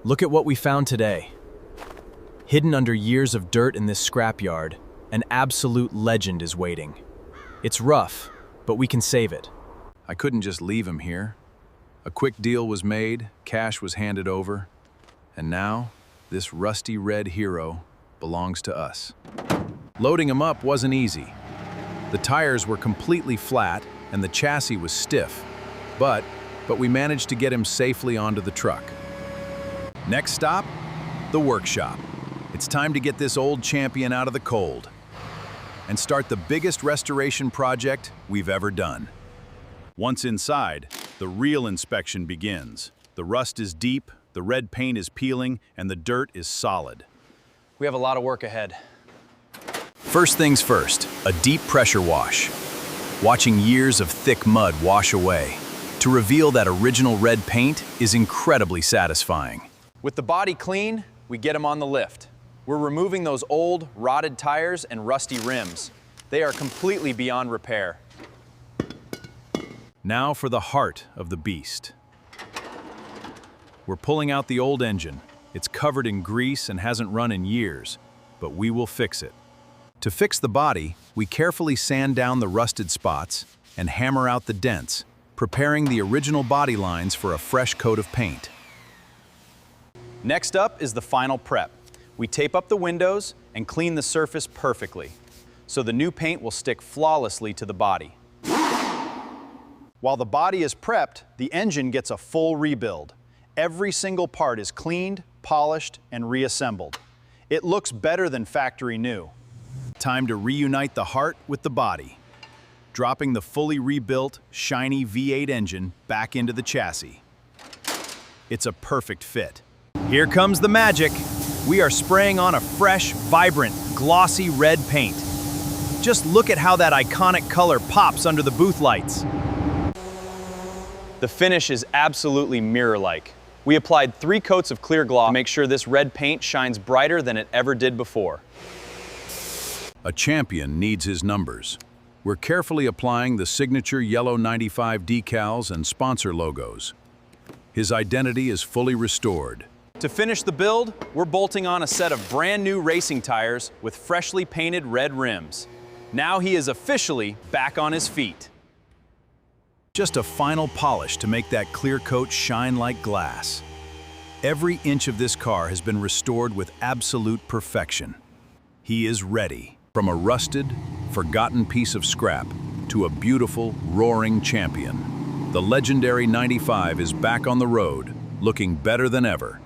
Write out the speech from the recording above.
Look at what we found today. Hidden under years of dirt in this scrapyard, an absolute legend is waiting. It's rough, but we can save it. I couldn't just leave him here. A quick deal was made, cash was handed over, and now this rusty red hero belongs to us. Loading him up wasn't easy. The tires were completely flat and the chassis was stiff, but we managed to get him safely onto the truck. Next stop, the workshop. It's time to get this old champion out of the cold and start the biggest restoration project we've ever done. Once inside, the real inspection begins. The rust is deep, the red paint is peeling, and the dirt is solid. We have a lot of work ahead. First things first, a deep pressure wash. Watching years of thick mud wash away to reveal that original red paint is incredibly satisfying. With the body clean, we get him on the lift. We're removing those old, rotted tires and rusty rims. They are completely beyond repair. Now for the heart of the beast. We're pulling out the old engine. It's covered in grease and hasn't run in years, but we will fix it. To fix the body, we carefully sand down the rusted spots and hammer out the dents, preparing the original body lines for a fresh coat of paint. Next up is the final prep. We tape up the windows and clean the surface perfectly, so the new paint will stick flawlessly to the body. While the body is prepped, the engine gets a full rebuild. Every single part is cleaned, polished, and reassembled. It looks better than factory new. Time to reunite the heart with the body, dropping the fully rebuilt, shiny V8 engine back into the chassis. It's a perfect fit. Here comes the magic. We are spraying on a fresh, vibrant, glossy red paint. Just look at how that iconic color pops under the booth lights. The finish is absolutely mirror-like. We applied 3 coats of clear gloss to make sure this red paint shines brighter than it ever did before. A champion needs his numbers. We're carefully applying the signature yellow 95 decals and sponsor logos. His identity is fully restored. To finish the build, we're bolting on a set of brand new racing tires with freshly painted red rims. Now he is officially back on his feet. Just a final polish to make that clear coat shine like glass. Every inch of this car has been restored with absolute perfection. He is ready. From a rusted, forgotten piece of scrap to a beautiful, roaring champion, the legendary 95 is back on the road, looking better than ever.